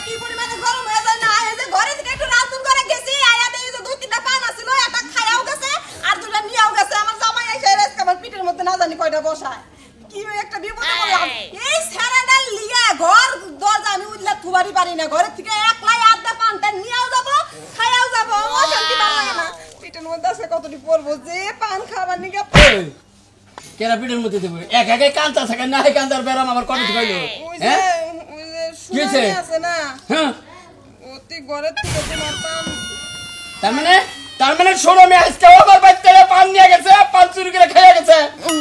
কি পরিমাণে গরম হয়ে যায় না এই যে ঘরে থেকে একটু রান্না করে গেছি আয়া দেই যে দুই তিনটা পান আছিল এটা খায়াও গেছে আর দুটা নিয়াও গেছে আমার জামাই এসে রেস্কা আমার পিঠের মধ্যে না জানি কয়টা বসায় কি একটা বিপদে পড়লাম এই সারাটা লিয়া ঘর দরজা আমি উল্লা থুবারি পারি না ঘরে থেকে একলাই আধা পানটা নিয়াও যাব খায়াও যাব অশান্তি লাগে না পিঠের মধ্যে আছে কতটি পড়বো যে পান খাবার নিগা কেরা পিঠের মধ্যে দেব এক একে কান্তা থাকে না এই কান্তার বেরাম আমার কত কইলো হ্যাঁ ওই যে শুনে আছে না হ্যাঁ ওতি ঘরে থেকে তোমার পান তার মানে শোনো আমি আজকে ওভার বাইতে পান নিয়ে গেছে পান চুরি করে খেয়ে গেছে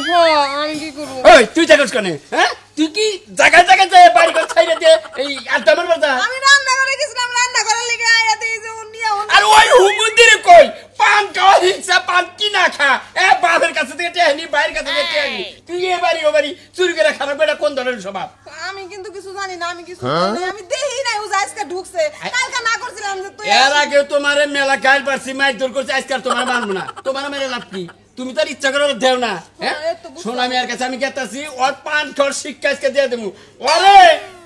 হ্যাঁ আমি কি করব ওই তুই জাগাস কেন হ্যাঁ তুই কি জায়গা জায়গা বাড়ি করে ছাইরে দিয়ে এই আড্ডা মারবা যা আমি রান্না করে গেছিলাম রান্না করে লেগে আয়া দেই যে উনিয়া আর ওই হুমুন্দিরে কই পান খাওয়া হিংসা পান কি না খা এ বাপের কাছে থেকে টেহনি বাইরের কাছে থেকে টেহনি তুই এ বাড়ি ও বাড়ি চুরি করে খারাপ এটা কোন ধরনের স্বভাব আমি কিন্তু কিছু জানি না আমি কিছু জানি আমি দেই নাই ও আজকে ঢুকছে কালকে না করছিলাম যে তুই এর আগে তোমারে মেলা গাল পারছি মাইর দূর করছি আজকে আর তোমার মানবো না তোমার মেরে লাভ কি তুমি তার ইচ্ছা করে দেও না হ্যাঁ শোন আমি আর কাছে আমি গেতাছি ওর পান খাওয়ার শিক্ষা আজকে দিয়ে দেবো ওরে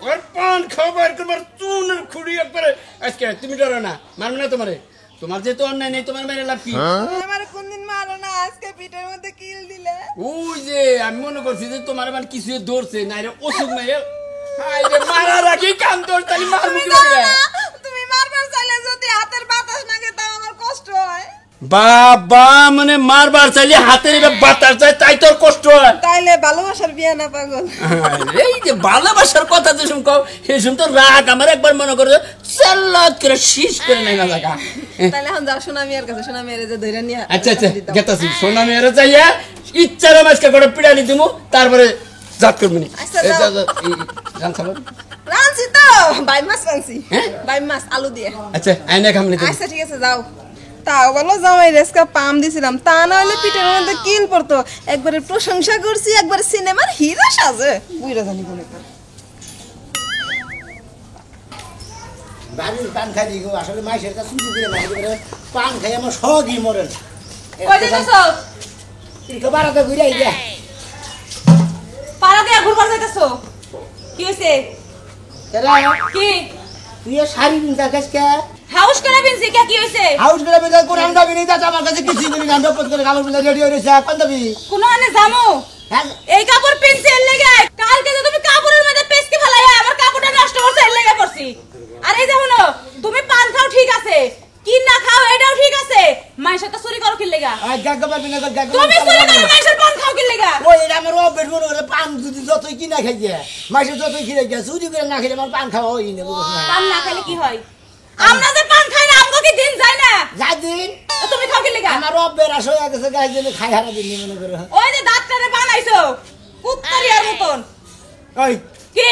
ওর পান খাবার তোমার চুনের খুঁড়ি একবারে আজকে তুমি ডরো না মানবো না তোমার যেহেতু অন্যায় নেই তোমার মেরে লাভ কি আমার কোনদিন মারো না আজকে পিঠের মধ্যে কিল দিলে ওই যে আমি মনে করছি যে তোমার মানে কিছু ধরছে না রে ওষুধ নাই হাই রে মারা রাখি কান তোর তাই মারবো কি করে তুমি মারবার চাইলে যদি হাতের বাতাস লাগে তাও আমার কষ্ট হয় বাবা মানে মারবার চাইলে হাতের বাতাস যায় তাই তোর কষ্ট হয় তাইলে ভালোবাসার বিয়ে না পাগল এই যে ভালোবাসার কথা যে শুন কও সেই শুন তো রাগ আমার একবার মনে করে চাল্লা করে শীষ করে নাই না জায়গা তাইলে এখন যাও সোনামিয়ার কাছে সোনামিয়ার যে ধইরা নিয়া আচ্ছা গেতাছি সোনামিয়ারে যাইয়া ইচ্ছার মাছকে করে পিড়ানি দিমু তারপরে জাত করবি নি জান খাবো রানছি তো বাই মাছ রানছি বাই মাছ আলু দিয়ে আচ্ছা আইনা খামনি আচ্ছা ঠিক আছে যাও তাও বলো জামাই রেস্কা পাম দিছিলাম তা না হলে পিঠের মধ্যে কিল পড়তো একবারে প্রশংসা করছি একবার সিনেমার হিরো সাজে বুইরা জানি কোনে বাড়ির পান খাই দিগো আসলে মাইশের কাছে চুরি করে মাইকে করে পান খাই আমার সগই মরেন কই দিতেছো ইকে বারাতে ঘুরে আইয়া পাড়া দিয়া ঘুরবার যাইতেছো কি হইছে কেরা কি তুই শাড়ি পিনতা কাজকে হাউস করে বিনছি কি হইছে হাউস করে বেজা কোন আন্দা বিনি তা আমার কাছে কিছু বিনি গান্ড পত করে কাপড় পিলা রেডি হইছে কোন দাবি কোন আনে জামু হ্যাঁ এই কাপড় পিনছি এর লাগি কালকে যে তুমি কাপড়ের মধ্যে পেস্কি ফেলাইয়া আমার কাপড়টা নষ্ট করছে এর লাগি পড়ছি আর এই যে হলো তুমি পান খাও ঠিক আছে কি না খাও এটাও ঠিক আছে মাইশা তো চুরি করো কি লাগা আই গাগবা বিনা গাগবা তুমি চুরি করো মাইশার পান খাও কি লাগা ওই এটা আমার অভ্যাস মনে করে পান যদি যতই কিনা খাই যায় মাইশে যতই খিরে যায় চুরি করে না খেলে আমার পান খাওয়া হয় না পান না খেলে কি হয় আমরা যে পান খাই না আমগো কি দিন যায় না যাই দিন তুমি খাও কি লাগা আমার অভ্যাস হয়ে গেছে গাই দিনে খাই হারা দিন মনে করে ওই যে দাঁতটারে বানাইছো কুত্তারিয়ার মতন ওই কি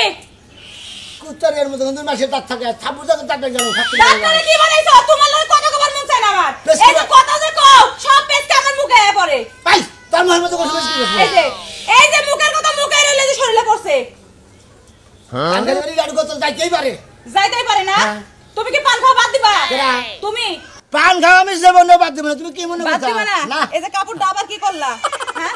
কুত্তারিয়ার মতন কিন্তু মাসে দাঁত থাকে থাপুর যখন দাঁত গেল দাঁতটারে কি বানাইছো তোমার লয় কথা কবার মন চাই না আমার এই যে কথা যে কও সব পেছকে আমার মুখে আয়া পড়ে ভাই তার মনের মতো কথা বলছিস এই যে মুখের কথা মুখে রইলে যে শরীরে পড়ছে আঙ্কেল বাড়ি গাড়ি কত যাইতেই পারে যাইতেই পারে না তুমি কি পান খাওয়া বাদ দিবা তুমি পান খাওয়া আমি যাবো না বাদ দেবো না তুমি কি মনে বাদ করছো দিবা না এই যে কাপড়টা আবার কি করলা হ্যাঁ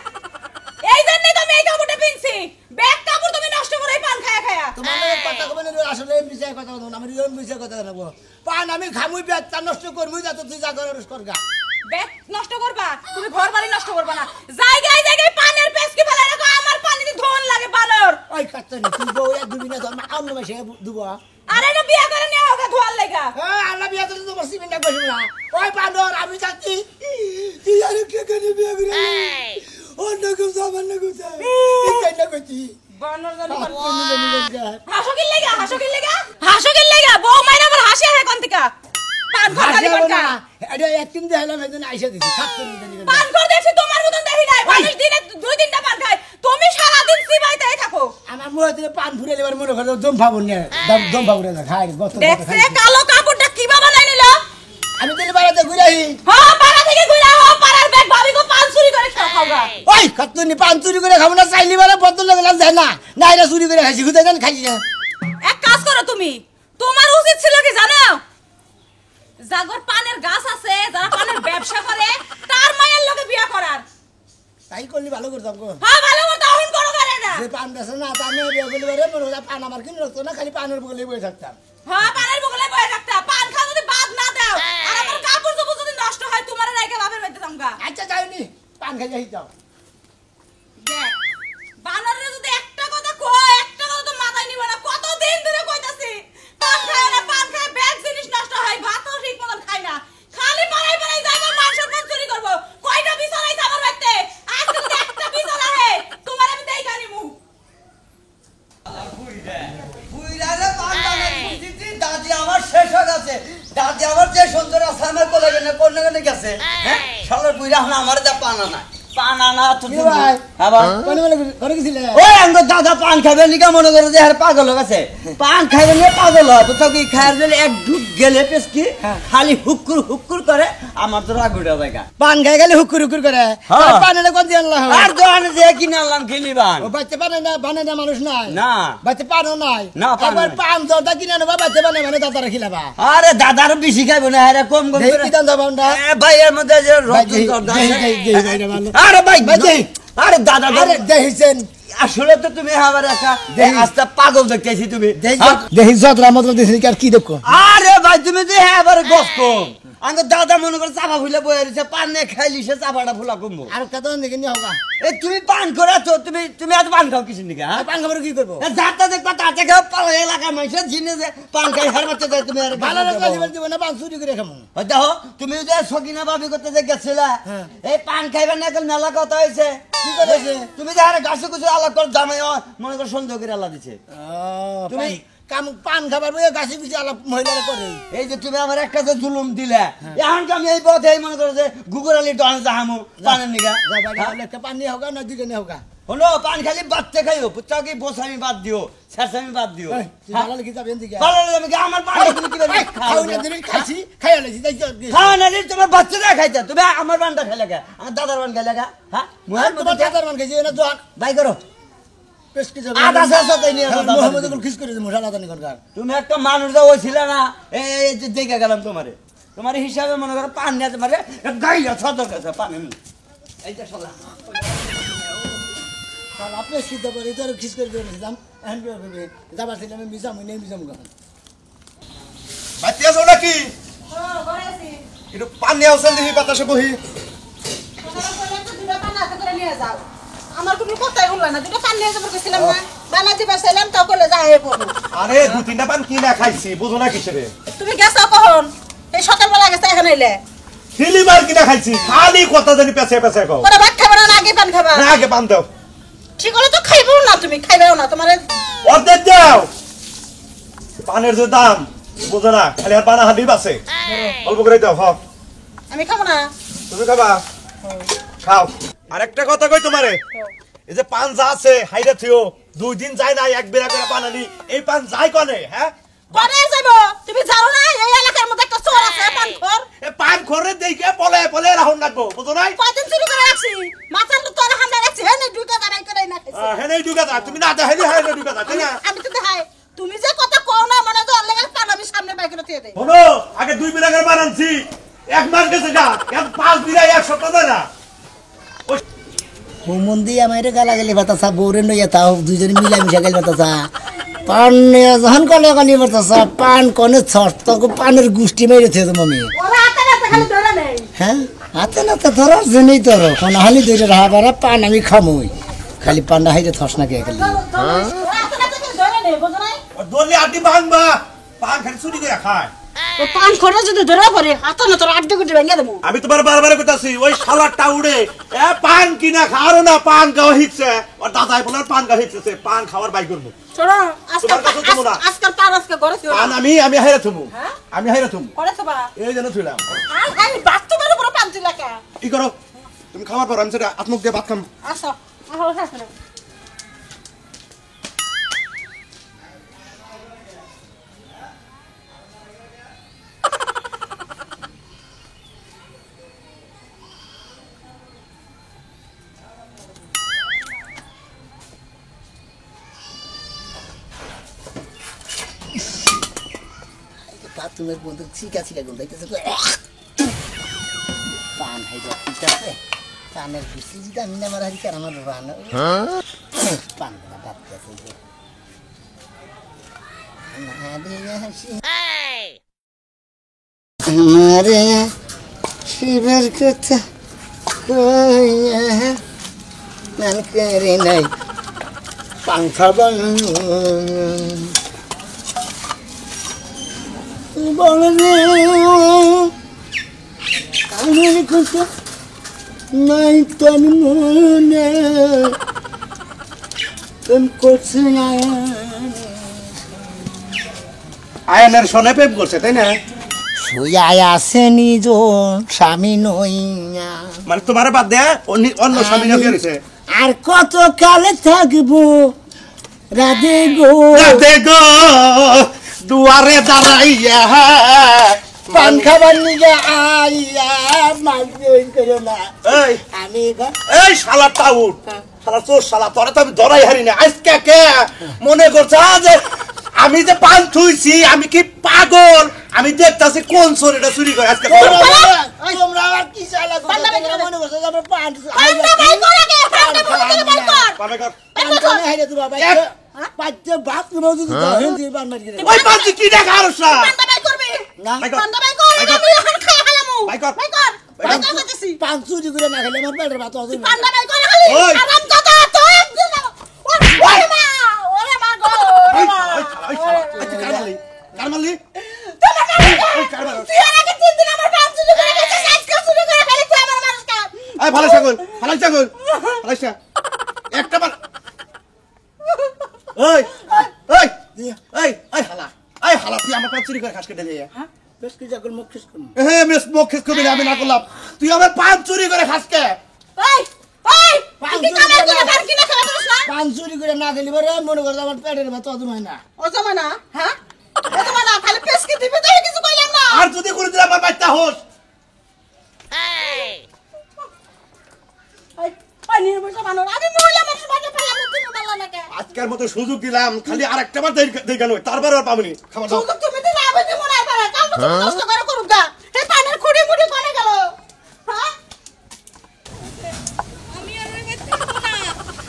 এই জন্যই তো আমি এই কাপড়টা পিনছি ব্যাগ কাপড় তুমি নষ্ট করে পান খায়া খায়া তোমার কথা কবে না আসলে বিষয় কথা বলবো আমি এরকম বিষয় কথা বলবো পান আমি খামুই ব্যাগ তা নষ্ট করবো যা তো তুই যা করিস করগা ব্যাগ নষ্ট করবা তুমি ঘর বাড়ি নষ্ট করবা না জায়গায় জায়গায় পানের পেছকি ফেলাই রাখো আমার পানিতে ধোন লাগে বানর ওই কাটতে নি তুই বউ এক দুবিনা ধর অন্য মাসে দুবো আরে না বিয়া করে নিয়ে ওকে ধোয়ার লাগা হ্যাঁ আল্লাহ বিয়া তো তোমার সিমেন্ট বসে না ওই বানর আমি যাচ্ছি তুই আর কে করে বিয়া করে অন্য কেউ সামান্য কথা এই না করছি বানর জানি হাসো কি লাগা বউ মাইরা আবার হাসি আহে কোন থেকে পান ঘর খালি কোনটা এটা একদিন দেখালাম একদিন আইসা দিছি খাচ্ছি পান ঘর দেখছি তোমার মতন দেখি নাই মানুষ দিনে দুই তিনটা পান খায় তুমি সারা দিন সিবাইতেই থাকো আমার মুখে দিয়ে পান ফুরে এবার মনে করো দম পাবো না দম পাবো না খাই গত দেখছে কালো কাপড়টা কি বাবা নাই নিল আমি দিলে বাড়াতে ঘুরে আই হ্যাঁ পাড়া থেকে ঘুরে আও পাড়ার ব্যাগ ভাবি গো পান চুরি করে খাওগা ওই খাতুনি পান চুরি করে খাবো না চাইলি বারে বদল লাগলাম যায় না না এটা চুরি করে খাইছি খুদাই জান খাইছি না এক কাজ করো তুমি তোমার উচিত ছিল কি জানো জাগর পানের গাছ আছে যারা পানের ব্যবসা করে তার মায়ের লগে বিয়া করার তাই করলি ভালো করতাম গো হ্যাঁ ভালো মতো অহন করো করে না যে পান বেছে না তা আমি বিয়ে করলে বারে মনে পান আমার কিনে রাখতো না খালি পানের বগলে বসে থাকতাম হ্যাঁ পানের খাই যাই যাও দেখ, বানরের যদি একটা কথা কয়, একটা কথা তো মাথায় নিবে না। কতদিন ধরে কইতাছি, পান খায় না, পান খায়, ব্যাগ জিনিস নষ্ট হয়, ভাতও ঠিক মতন খায় না। খালি পাড়ায় পাড়ায় যাইবো, মানুষের মন চুরি করবো। কয়টা বিছানা হইছে আমার বাড়িতে? আজকে যদি একটা বিছানা হে, তোমার আমি দেইখা নিমু। দাদি আমার শেষ হয়ে গেছে। দাদি আমার যে সুন্দর আছে আমার কোলে গেলে কোনে গেছে। হ্যাঁ শালার বুইরা এখন আমার যা পানা না তো কি ভাই? আবার কোনে বলে করে গেছিলে ওই আঙ্গ দাদা পান খাবে নিকা মনে করে যে আর পাগল হয়ে গেছে। পান খাইবে নিয়ে পাগল হয় তো কি খায়ের দিলে এক ঢুক গেলে পেছকি খালি হুক্কুর করে আমার তো রাগ উঠে জায়গা পান খাই গেলে হুকুর করে হ্যাঁ। পানে কোন দিয়ে আল্লাহ আর দোকানে যে কিনে আনলাম খেলিবান ও বাচ্চা বানে না মানুষ নাই না বাচ্চা পানও নাই না, পানও একবার নাই। পান দরটা কিনে নেবা বাচ্চা মানে দাদারা খিলাবা আরে দাদার বেশি খাইবো না হ্যাঁ কম কম দেই করে কি দান যাবা আমরা ভাই এর মধ্যে যে ভাই, রতন দরদা দেই, আছে। দেই, দেই, দেই, ভালো। আরে ভাই ভাই, দেই। আরে দাদা আরে দেখিছেন আসলে তো তুমি আমার একটা আস্তে পাগল দেখতেছি তুমি হ্যাঁ? দেখি যতরা মতলব দিছি আর কি দেখো আরে ভাই তুমি তো হ্যাঁ এবারে গস কম আমি দাদা মনে করে চাপা ফুলে বয়ে রয়েছে পান নিয়ে খাইলি সে চাপাটা ফুলা কমবো আর কত দেখে নি হোগা এ তুমি পান করে তো তুমি এত পান খাও কিছু নিকে হ্যাঁ পান খাবার কি করবো যাতে দেখবা তাতে খাও পালা এলাকার মানুষের জিনে যে পান খাই হার বাচ্চা যায় তুমি আর ভালো কাজ দিব না পান চুরি করে খামু দেখো তুমি যে সকিনা ভাবি করতে যে গেছিলা হ্যাঁ। এই পান খাইবার না এখন মেলা কথা হয়েছে কি করেছে? তুমি যে আরে গাছে কুচু আলাপ করে জামাই মনে করে সন্দেহ করে আল্লাহ দিছে তুমি তুমি- কাম পান খাবার বই গাছে গুছি আলাপ মহিলারা করে এই যে তুমি আমার একটা যে জুলুম দিলে এখন কি আমি এই পথে মনে করো যে গুগুর আলী ডন যাহামু পানের নিগা একটা পান নিয়ে হোগা না দিকে নিয়ে হোগা হলো পান খালি বাচ্চা খাইও পুত্রা কি বোসামি বাদ দিও শেষামি বাদ দিও ভালো লিখে যাবেন দিকে ভালো লাগে কি আমার পান তুমি কি খাও না দিন খাইছি খাইয়া লাইছি তাই খাওয়া না দিলে তোমার বাচ্চারা খাইতে তুমি আমার পানটা খাইলে গা আমার দাদার পান খাইলে গা হ্যাঁ মুহের তোমার মধ্যে চাচার মান খাইছি না জোয়ান বাই করো পেশ কি যাবে আধা শেষা তাই নিয়ে আসো দাদা। মোহাম্মদুল খিস করে মশালা দানি করকার তুমি একটা মানুষ যা হয়েছিল না এই যে দেখে গেলাম তোমারে তোমার হিসাবে মনে করো পান নিয়ে তোমারে গাইয়া ছদর কাছে পান এইটা শালা আপনি সিদ্ধ করে তো খিস করে দিলাম এখন যাবার ছিলাম আমি মিজাম নেই মিজাম গান বাতি আছো নাকি হ্যাঁ, ঘরে আছি। একটু পানি আছেন দেখি বাতাসে বহি কথাটা কইলে তো দুটো পান হাতে করে নিয়ে যাও। আমার কোনো কথাই বললা না, দুটো পান নিয়ে যাবো কইছিলাম না। বানা দিবা ছিলাম তাও কইলে যা হে পড়ো। আরে দু তিনটা পান কিনা খাইছি বুঝো না কিসেরে তুমি গেছো কখন? এই সকালবেলা গেছে এখানে এলে। ফিলিবার কিনা খাইছি খালি কথা জানি পেছে পেছে কও পরে ভাত খাবে না আগে পান খাবা? না আগে পান দাও ঠিক হলে তো খাইবেও না, তুমি খাইবেও না। তোমার অর্ধেক দাও পানের যে দাম বুঝো না খালি আর পানা হাঁড়ি বাসে অল্প করে দাও হক আমি খাবো না। তুমি খাবা খাও আরেকটা কথা কই তোমারে এই যে পান যা আছে হাইরে থিও 2 দিন যায় না এক বেলা করে পান আনি এই পান যায় কনে হ্যাঁ পরে যাবো। তুমি জানো না এই এলাকার মধ্যে একটা চোর আছে পানখোর। এ পান খরে দেখে পলে রাহুন রাখবো বুঝো নাই কয়দিন চুরি করে রাখছি। মাথার তো তোর হামলা রাখছি। হ্যাঁ নে দুইটা দাঁড়াই করে না খাইছি। হ্যাঁ এই ঢুকা যা তুমি না দেখাইলে হ্যাঁ ঢুকা যা তাই না আমি তো দেখাই। তুমি যে কথা কও না মনে তো অল্লে পান আমি সামনে বাইকে দিয়ে দেই। শোনো আগে 2 বিলা করে বানানছি 1 মাস গেছে গা এখন 5 বিলা 1 সপ্তাহ ধরে না হুমন্দি আমার গালাগালি বাতাসা বউরে নইয়া তাও দুইজন মিলা মিশা গেল বাতাসা পান যখন কলে কলি বাতাসা পান কনে ছট তখন পানের গুষ্টি মেরে থে মমি ওরা হাতে হাতে খালি ধরে নেই। হ্যাঁ হাতে না তো ধরার জন্যই তোর কোন হালি ধরে রাহা পারা পান আমি খামুই খালি পান্ডা হাইরে থস না কে খালি ওরা হাতে হাতে খালি ধরে নেই, বুঝো নাই? দোলে আটি ভাঙবা পান খালি চুরি করে খায় ও পান খোরা যদি ধরে পড়ে হাতে না তোর আড্ডি গুটি ভেঙে দেবো। আমি তোমার বারবার কইতাছি ওই শালারটা উড়ে এ পান কিনা খাওয়ারও না পান খাওয়া হিচ্ছে আর দাদাই বলে পান খাওয়া হিচ্ছে পান খাওয়ার বাই করবো শোনো আজকাল তোমার কাছে দেবো না। আজকাল পান আজকে ঘরে ছিল। পান আমি হাইরে থমু হ্যাঁ? আমি হাইরে থমু ঘরে তো বা এই জন্য থুইলাম আর আমি বাথরুমের উপর পান দিলা কে? কি করো তুমি খাওয়ার পর আমি সেটা আত্মক দিয়ে ভাত খাম আসো আসো আসো। বাথরুমের বন্ধু চিকা চিকা গুল দেখতেছে পান হাইরে ঠিক আছে পানের গুষ্টি যদি আমি না মারা হারি আমার পান পান বাদ গেছে আমারে শিবের কথা মান করে নাই পাংখা বানানো বলরে আমার কথা নাই তোর মনে তোর করছে না আয়নের সনে প্রেম করছে তাই না? শুয়াই আছে নিজ স্বামী নইয়া মানে তোমার বাদ দেয়া অন্য স্বামী নিয়ে গেছে। আর কত কালে থাকবো রাধে গো দেখো দুয়ারে দাঁড়াইয়া পান খাবার নিয়ে আইয়া মাঝে করো না এই আমি এই শালা টাউট শালা চোর শালা তোরা তো আমি ধরাই হারি না আজকে কে মনে করছে যে আমি যে পান থুইছি আমি কি পাগল? আমি দেখতাছি কোন চোর এটা চুরি করে আজকে। তোমরা আবার কি চালা মনে করছো যে আমরা পান পান্ডা ভাই করে গে পান্ডা ভাই করে কর পাবে কর। পান খানে হাইরে তো বাবা পাঁচটা ভাত কোনো যদি দহেন দিয়ে পান মারি গেলে ওই পাঁচটি কি দেখা আরসা পান্ডা ভাই করবে না ভাই কর। পান্ডা ভাই কর ভাই কর। আমি এখন খাই হালামু ভাই কর। ভাই কর ভাই কর করতেছি পান চুরি করে না খেলে আমার পেটের ভাত হবে পান্ডা ভাই করে খালি ওই। আরাম কথা তো একদিন ওরে মা গো ওরে মা আচ্ছা কার মারলি? কার মারলি? ওই কার মারলি? তুই আর আগে 3 দিন আমার পান চুরি করে গেছিস আজকে চুরি করে ফেলেছিস আমার মানুষকে এই ভালো ছাগল ভালো ছাগল ভালো ছাগল একটা বার ওই ওই এই এই হালা এই হালা তুই আমার পান চুরি করে খাস কেটে দিয়ে বেশ কি যাকল মুখ শেষ করুন হ্যাঁ মিস মুখে কবি আমি না করলাম তুই আমার পান চুরি করে খাস কে? ওই ওই তুই কামে করে বার কি না খাওয়া দিস না পান চুরি করে না খেলে পরে মনে করছে আমার পেটের ভাত হবে না ও জমানা হ্যাঁ ও জমানা খালি পেস্কি দিবি তো কিছু কইলাম না আর যদি কোনদিন আমার বাচ্চা হোস ওই পানির বসে বানর আমি মহিলা মানুষ বাজে ফেলাম তুই ভালো লাগে আজকের মতো সুযোগ দিলাম খালি আরেকটা বার দেখানো তারপর আর পাবনি খাবার দাও। সুযোগ তুমি দিলে আমি দিব না পারে কাল তো তুমি কষ্ট করে করুক গা এই পানির খুঁড়ি মুড়ি কোনে গেল হ্যাঁ আমি আর ওই বাচ্চা না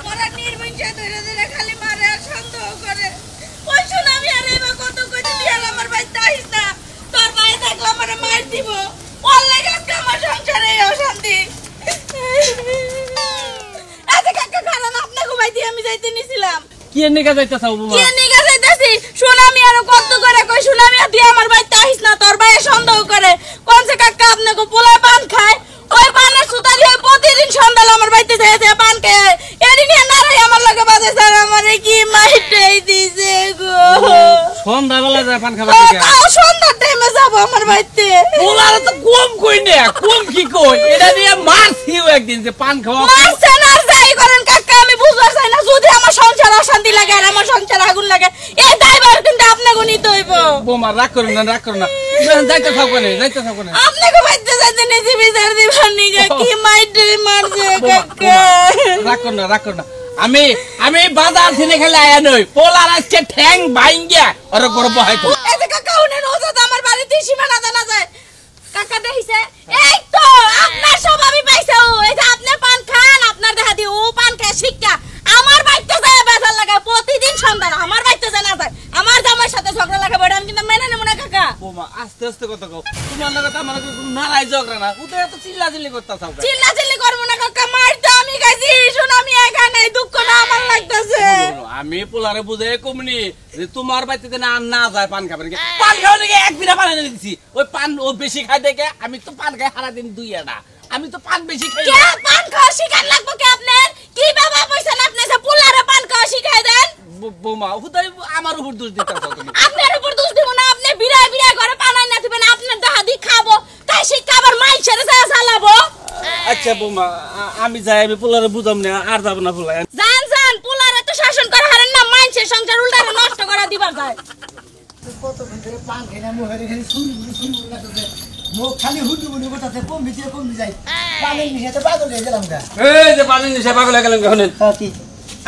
ওরা নির্বিচার ধরে ধরে খালি মারে আর সন্দেহ করে ওই শুন আমি আর এবার কত কইতে তুই আর আমার বাচ্চা আইস না তোর মায়ে থাকলে আমার মার দিব ওর লেগে আজকে আমার সংসারে এই অশান্তি আজকে কাকা খারাপ আপনি ঘুমাই দিয়ে আমি যাইতে নিছিলাম কি এর নিকা যাইতাছ বাবা? কি নিগা যাইতাছি শুন আমি আর কত করে কই শুন আমি আর দিয়ে আমার বাচ্চা আইস না তোর ভাই সন্দেহ করে কোন সে কাকা আপনাকে পোলায় পান খায় ওই পানের সুতা দিয়ে প্রতিদিন সন্ধ্যালে আমার বাড়িতে যাইতে পান খায় এরি নিয়ে নারাই আমার লাগে বাজে স্যার আমারে কি মাইটাই দিছে গো সন্ধ্যাবেলা যায় পান খাবার ও, দিকে। তাও সন্ধ্যার টাইমে যাবো আমার বাড়িতে পোলারে তো কম কই না, কম কি কই? এটা নিয়ে মারছিও একদিন যে পান খাওয়া। মারছেন আর যাই করেন কাকা আমি বুঝবার চাই না যদি আমার সংসার অশান্তি লাগে আর আমার সংসার আগুন লাগে এই দায়ভার কিন্তু আপনাকে নিতে হইব বোমা রাগ করো না, রাগ করো না। যাইতে থাকো না, যাইতে থাকো না। আপনাকে বাড়িতে যাইতে নিয়েছি বিচার দিবার নিগা কি মাইটাই মারছে বোমা, কাকা বোমা, রাগ করো না, রাগ করো না। আমি বাজার থেকে খেলে আয়া নই, পোলার আজকে ঠ্যাং ভাঙ্গিয়া ওরে গর্ব হয়তো। এই যে কাকা উনি রোজা আমার বাড়িতে সীমানা জানা যায় কাকা দেখিছে এই তো আপনার সব আমি পাইছো এই যে আপনি পান খান আপনার দেখা দি ও পান খায় শিক্ষা আমার বাড়িতে যায় বেজার লাগে প্রতিদিন সন্ধ্যা আমার বাড়িতে যায় না যায় আমার জামাইর সাথে ঝগড়া লাগে বড় আমি কিন্তু মেনে নেব না কাকা বোমা আস্তে আস্তে কথা কও, তোমার লাগে তো আমার কোনো নারাই ঝগড়া না, উদয় এত চিল্লাচিল্লি করতাছাও কেন? চিল্লা চিল্লি করবো না কাকা মার তো আমি খাইছি শুন আমি একা নাই দুঃখ না আমার লাগতেছে আমি পোলারে বুঝে কমনি যে তোমার বাড়িতে না না যায় পান খাবার নাকি। পান খাওয়া নাকি এক বিড়া পান এনে দিছি, ওই পান ও বেশি খাই দেখে আমি তো পান খাই সারাদিন দুই না, আমি তো পান বেশি খাই কে পান খাওয়া শিকার লাগবো কি আপনার কি বাবা পয়সা আপনি যে পুলারে পান খাওয়া শিখাই দেন বোমা হুদাই আমার উপর দোষ দিতেছো তুমি। আপনার উপর দোষ দিব না আপনি বিড়ায় বিড়ায় ঘরে পানাই না দিবেন আপনার দাহাদি খাবো তাই শিক্ষা আবার মাই ছেড়ে চালাবো আচ্ছা বোমা আমি যাই, আমি পোলারে বুঝাম না আর যাব না পোলা। জান জান পুলারে তো শাসন করা হারেন না মাইনছের সংসার উল্টারে নষ্ট করা দিবার যায় কত ভিতরে পান খেয়ে মুখের এখানে শুনি লাগতেছে মুখ খালি হুটু বুনি করতেছে কম ভিতরে কম যায় পানির মিশাতে পাগল হয়ে গেলাম গা এই যে পানি নিশা পাগল হয়ে গেলাম কখন কি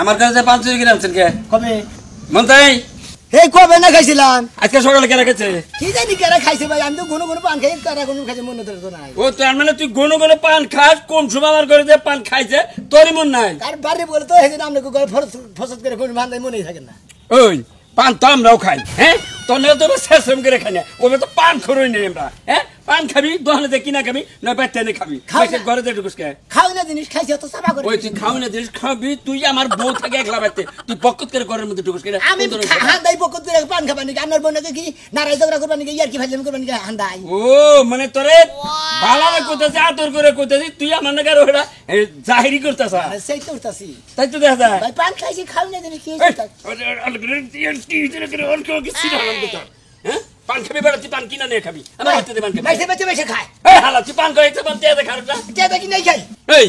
আমার কাছে 5 চুরি কিনে আনছেন কে? কবে মন্তাই হে কবে না খাইছিলাম আজকে সকালে কে রেখেছে? কি জানি কেরা খাইছে ভাই আমি তো ঘন ঘন পান খাই তারা কোনো খাইছে মনে তো নাই ও তার মানে তুই ঘন ঘন পান খাস, কোন সময় আমার ঘরে যে পান খাইছে তোরই মন নাই? আর বাড়ি বলে তো সেদিন আপনাকে ঘরে ফসত করে কোনো ভান্দাই মনেই থাকে না ওই পান তো আমরাও খাই, হ্যাঁ? তোর তো শেষ করে খাই না, ওবে তো পান খরই নেই আমরা, হ্যাঁ? পান খাবি দোকানে যে কিনা খাবি না বাইতে এনে খাবি বাইতে ঘরে যে ঢুকুস কে খাও না জিনিস খাইছি তো সাফা করে ওই তুই খাওয়া না জিনিস খাবি তুই আমার বউ থাকে একলা বাইতে তুই বকত করে ঘরের মধ্যে ঢুকুস কে আমি হান্দাই বকত করে পান খাবার নাকি আমার বোনকে কি নারাই ঝগড়া করবার নাকি ইয়ার কি ফাইলাম করবার নাকি হান্দাই ও মানে তোরে ভালো কইতাছে আদর করে কইতাছি তুই আমার নাকি আর ওটা জাহিরি করতাছ সেই তো উঠতাছি তাই তো দেখা যায় ভাই পান খাইছি খাও না জিনিস কি পান খাবি বেড়া তুই পান কিনা নিয়ে খাবি আমার হাতে পান খাবি বাইসে বেঁচে বেঁচে খায় এই হালা তুই পান খাইতে পান তেতে খারটা টেদা কি নাই খাই এই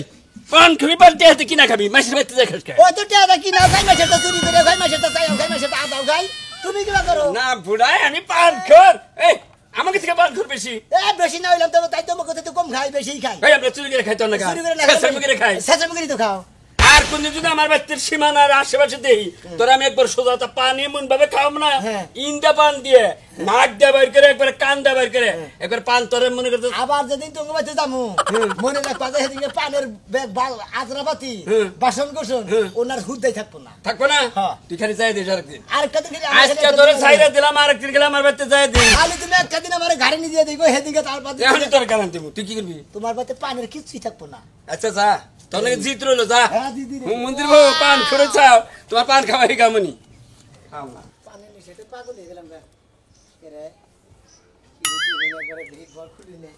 পান খাবি পান তেতে কিনা খাবি মাসের বাড়িতে যা খাস ও তো টেদা কি না খাই মাসে তো চুরি করে খাই মাসে তো চাই খাই মাসে তো আদাও খাই তুমি কি করো না বুড়াই আমি পান খোর এই আমাকে থেকে পান খোর বেশি এ বেশি না হইলাম তো তাই তো মকতে তো কম খাই বেশি খাই এই আমরা চুরি করে খাইতো না খা চুরি করে না শেষ করে খাই শেষ করে তো খাও আর কোন যদি আমার বাচ্চার সীমানার আশেপাশে দেই তোরা আমি একবার সোজা পানি এমন ভাবে খাওয়াম না হ্যাঁ। ইন্দা পান দিয়ে নাক দিয়ে বাইর করে একবার কান দিয়ে বাইর করে একবার পান তোরে মনে করতে আবার যেদিন তুমি বাড়িতে যাবো মনে রাখবা যে সেদিকে পানের ব্যাগ আজরাপাতি বাসন কোসন ওনার হুদাই থাকবো না থাকবো না হ্যাঁ। তুই খালি যাই দিস আরেকদিন আরেকটা দিন আজকে তোরে ছাইরা দিলাম আরেকদিন গেলাম আমার বাড়িতে যাই দিন খালি তুমি একটা দিন আমার গাড়ি নিয়ে দিয়ে দিবো সেদিকে তারপর এখন তোর কারণ দিব তুই কি করবি তোমার বাড়িতে পানের কিছুই থাকবো না আচ্ছা যা তোর লাগে জিত রইলো যা হ্যাঁ দিদি রে। মন্দির বউ পান করে চাও তোমার পান খাওয়াই কামনি পানের নিচে পাগল হয়ে গেলাম রে রে খুলি নে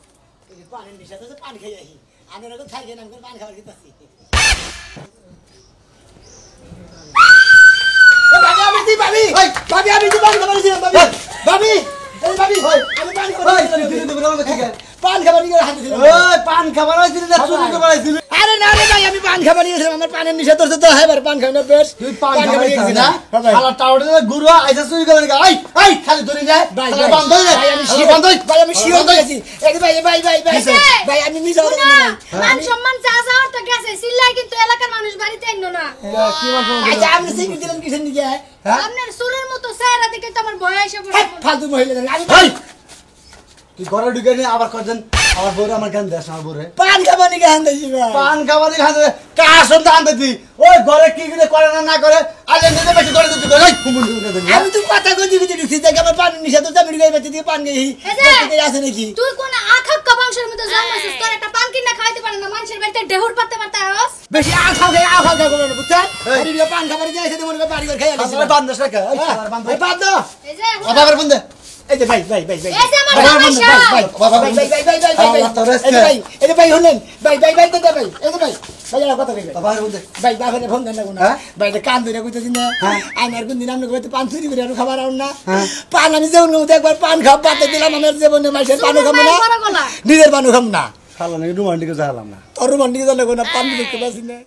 পানের নিচে তো পান খেয়ে আহি আমি ওরকম থাকি না পান খাবার খেতেছি ভাবি আমি দি ভাবি ভাবি আমি দি পান খাবার দিলাম ভাবি ভাবি এই ভাবি আমি পান খাবার পান খাবার নিয়ে হাতে দিলাম ওই পান খাবার হইছিল না চুরি করবার হইছিল আরে না রে ভাই আমি পান খাবার নিয়েছিলাম আমার পানের নিচে তোর তো হয় পান খাই না বেশ তুই পান খাবার নিয়েছিস খাবি না শালা টাউডে গুরু আইসা চুরি করে গা আই খালি ধরে যায় শালা বন্ধ হই ভাই আমি শালা বন্ধ হই ভাই আমি শিওর করেছি এই ভাই ভাই ভাই ভাই ভাই আমি মিছা কথা বলি নাই মান সম্মান যা যাওয়ার তো গেছে সিল্লাই কিন্তু এলাকার মানুষ বাড়িতে আইনো না কি মানছো আচ্ছা আপনি সিগনেচার দিলেন কিসের নিকে আপনার চুলের মতো চেহারা দেখে তো আমার ভয় এসে পড়ে ফালতু মহিলা আমি এই তুই ঘরে ঢুকে নি আবার কজন আমার বউরে আমার গান দেশ আমার বউরে পান খাবার নিকে হান্দাইছি ভাই পান খাবার খাতে কাশন দান দিতি ওই ঘরে কি করে না করে আজ নিজে বেশি করে দিতে কই কুমুন করে দিবি আমি তো কথা কই দিবি ঢুকছি তাই আমার পান নিচে তো আমি ঢুকে বেঁচে দিয়ে পান গেই এই যে, আছে নাকি তুই কোন আখাক্কা বংশের মধ্যে জন্মাছিস তোর একটা পান কিনা খাইতে পারে না মানুষের বাড়িতে ঢেউর পারতে পারতে আস বেশি আখাও করে বুঝছেন আরে পান খাবার যাইছে তো মনে করে বাড়ি করে খাই আলিস আসলে বান্ধস রাখা এই শালার বান্ধ ভাই বাদ দাও এই যে আবার বন্ধে এই যে ভাই ভাই ভাই ভাই এই যে আমার ভাই, সমস্যা ভাই, বাবা, ভাই, ভাই, ভাই, ভাই, ভাই, ভাই, ভাই, আল্লাহ তোর রেস্ট এই যে দে। ভাই, এই যে ভাই হলেন ভাই ভাই ভাই দাদা ভাই এই যে ভাই ভাই আর কথা কইবে বাবার বন্ধে ভাই বাবারে ফোন দেন না হ্যাঁ? ভাই এটা কান ধরে কইতেছি না আমার কোন দিন আমরা কইতে পান চুরি করে আর খাবার আউন না হ্যাঁ। পান আমি যেমন মধ্যে একবার পান খাব পাতে দিলাম আমার জীবনে মাসের পান খাবো না বড় গলা নিজের পান খাম না শালা নাকি রোমান্টিক জাহালাম না তোর মন্দির জানো না পান দিতে পারছি না